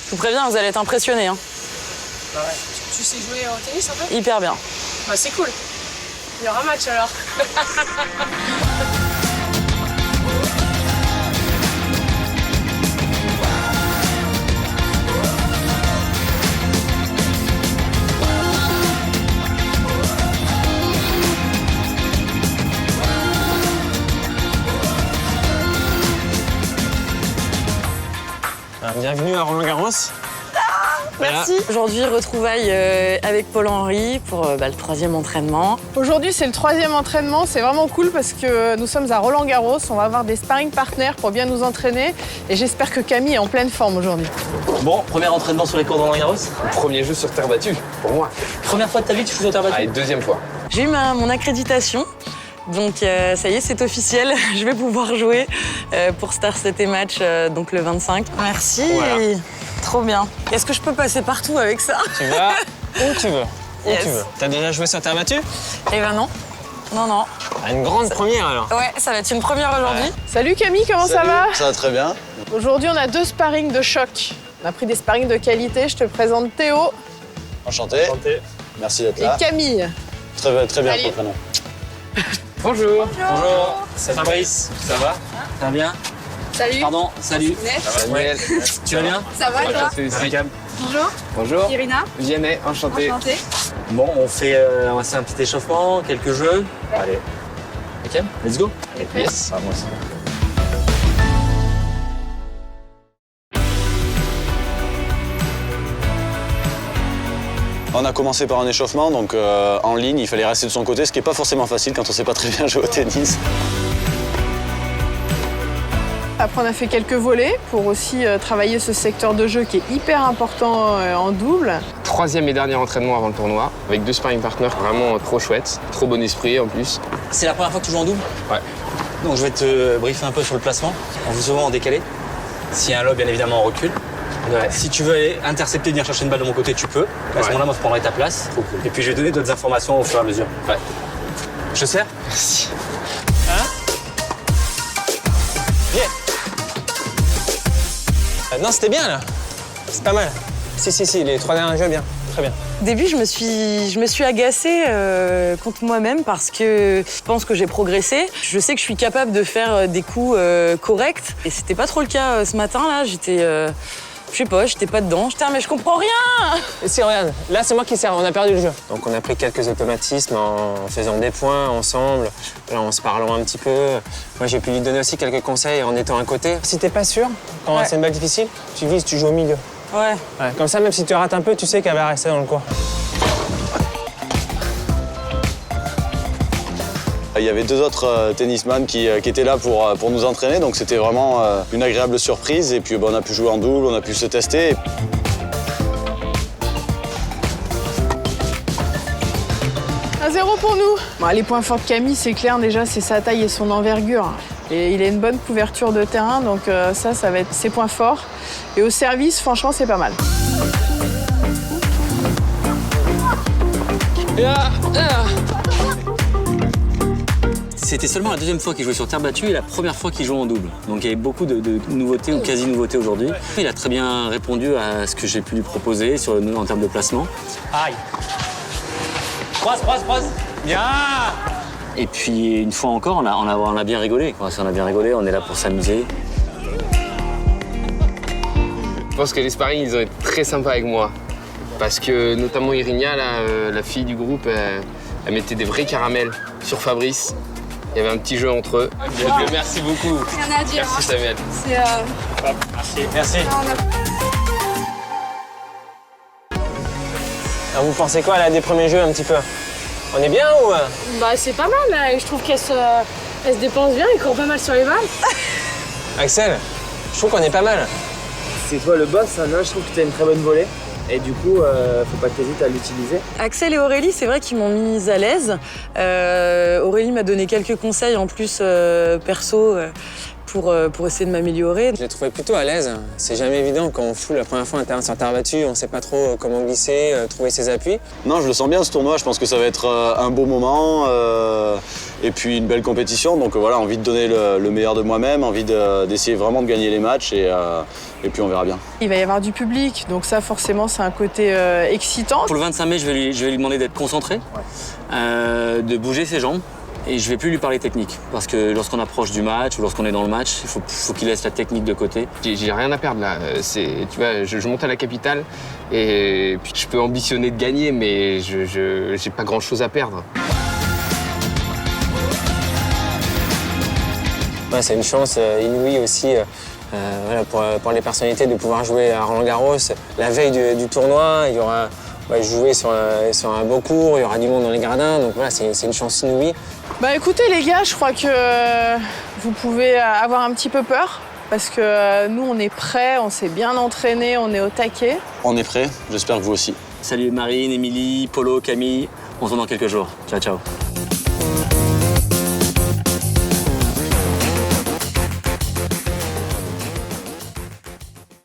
Je vous préviens, vous allez être impressionnés. Hein. Ah ouais. Tu sais jouer au tennis un peu? Hyper bien. Bah c'est cool. Il y aura un match alors. Bienvenue à Roland-Garros. Merci. Aujourd'hui, retrouvailles avec Paul-Henri pour le 3e entraînement. Aujourd'hui, c'est le 3e entraînement. C'est vraiment cool parce que nous sommes à Roland-Garros. On va avoir des sparring partners pour bien nous entraîner. Et j'espère que Camille est en pleine forme aujourd'hui. Bon, premier entraînement sur les cours de Roland-Garros. Premier jeu sur terre battue, pour moi. Première fois de ta vie que tu joues sur terre battue? Allez, deuxième fois. J'ai eu mon accréditation. Donc ça y est, c'est officiel. Je vais pouvoir jouer pour Star City Match donc le 25. Merci. Voilà. Trop bien. Est-ce que je peux passer partout avec ça? Tu vas où tu veux. Où Yes. tu veux. T'as déjà joué sur terre battue? Eh ben non. Non. Ah, une grande première alors. Ouais, ça va être une première aujourd'hui. Ouais. Salut Camille, comment ça va? Ça va très bien. Aujourd'hui, on a 2 sparring de choc. On a pris des sparring de qualité. Je te présente Théo Enchanté. Merci d'être et là. Camille. Très bien Allez. pour le prénom. Bonjour. Bonjour. C'est Fabrice. Ça va? Ça va bien? Salut. Pardon, salut. Manuel. Tu vas bien? Ça va, toi? Impeccable. Bonjour. Bonjour. Irina. Vianney, enchanté. Enchantée. Bon, on fait un petit échauffement, quelques jeux. Allez. Ok, let's go. Yes. Ah, moi aussi. On a commencé par un échauffement, donc en ligne, il fallait rester de son côté, ce qui n'est pas forcément facile quand on ne sait pas très bien jouer au tennis. Après, on a fait quelques volets pour aussi travailler ce secteur de jeu qui est hyper important en double. 3e et dernier entraînement avant le tournoi, avec 2 sparring partners vraiment trop chouettes. Trop bon esprit en plus. C'est la première fois que tu joues en double? Ouais. Donc je vais te briefer un peu sur le placement. On joue souvent en décalé. S'il y a un lob, bien évidemment, on recule. Ouais. Si tu veux aller intercepter, venir chercher une balle de mon côté, tu peux. À ce moment-là, moi, je prendrai ta place. Et puis je vais donner d'autres informations au fur et à mesure. Ouais. Je sers? Merci. Non, c'était bien là. C'est pas mal. Si, les 3 derniers jeux, bien. Très bien. Au début, je me suis agacée contre moi-même parce que je pense que j'ai progressé. Je sais que je suis capable de faire des coups corrects. Et c'était pas trop le cas ce matin, là. J'étais... je sais pas, j'étais pas dedans. J'étais, mais je comprends rien! Et si, regarde, là c'est moi qui sers, on a perdu le jeu. Donc on a pris quelques automatismes en faisant des points ensemble, là, en se parlant un petit peu. Moi j'ai pu lui donner aussi quelques conseils en étant à côté. Si t'es pas sûr, quand c'est une balle difficile, tu vises, tu joues au milieu. Ouais. Comme ça, même si tu rates un peu, tu sais qu'elle va rester dans le coin. Il y avait 2 autres tennisman qui étaient là pour nous entraîner, donc c'était vraiment une agréable surprise. Et puis on a pu jouer en double, on a pu se tester. 1-0 pour nous. Bon, les points forts de Camille, c'est clair déjà, c'est sa taille et son envergure. Et il a une bonne couverture de terrain, donc ça va être ses points forts. Et au service, franchement, c'est pas mal. C'était seulement la 2e fois qu'il jouait sur terre battue et la première fois qu'il jouait en double. Donc il y avait beaucoup de nouveautés ou quasi-nouveautés aujourd'hui. Il a très bien répondu à ce que j'ai pu lui proposer en termes de placement. Aïe. Croise. Bien. Et puis une fois encore, on a bien rigolé. On a bien rigolé, on est là pour s'amuser. Je pense que les sparring, ils ont été très sympas avec moi. Parce que notamment Irina, la fille du groupe, elle mettait des vrais caramels sur Fabrice. Il y avait un petit jeu entre eux. Merci beaucoup. Rien à dire. Merci Samuel. C'est Merci. Alors, vous pensez quoi là des premiers jeux un petit peu? On est bien ou Bah, c'est pas mal. Je trouve qu'elle se dépense bien, elle court pas mal sur les balles. Axel, je trouve qu'on est pas mal. C'est toi le boss, hein. Là, je trouve que tu as une très bonne volée. Et du coup, faut pas que tu hésites à l'utiliser. Axel et Aurélie, c'est vrai qu'ils m'ont mise à l'aise. Aurélie m'a donné quelques conseils en plus perso pour essayer de m'améliorer. Je l'ai trouvé plutôt à l'aise. C'est jamais évident quand on fout la première fois un terrain sur terre battue, on sait pas trop comment glisser, trouver ses appuis. Non, je le sens bien ce tournoi, je pense que ça va être un beau moment et puis une belle compétition. Donc voilà, envie de donner le meilleur de moi-même, envie d'essayer vraiment de gagner les matchs et puis on verra bien. Il va y avoir du public, donc ça forcément c'est un côté excitant. Pour le 25 mai, je vais lui demander d'être concentré, de bouger ses jambes. Et je vais plus lui parler technique, parce que lorsqu'on approche du match ou lorsqu'on est dans le match, il faut qu'il laisse la technique de côté. J'ai rien à perdre là. Tu vois, je monte à la capitale et puis je peux ambitionner de gagner, mais j'ai pas grand-chose à perdre. Ouais, c'est une chance inouïe aussi voilà, pour les personnalités de pouvoir jouer à Roland-Garros. La veille du tournoi, il y aura jouer sur un beau cours, il y aura du monde dans les gradins, donc voilà, c'est une chance inouïe. Bah écoutez les gars, je crois que vous pouvez avoir un petit peu peur, parce que nous on est prêts, on s'est bien entraînés, on est au taquet. On est prêts, j'espère que vous aussi. Salut Marine, Émilie, Polo, Camille, on se voit dans quelques jours. Ciao, ciao.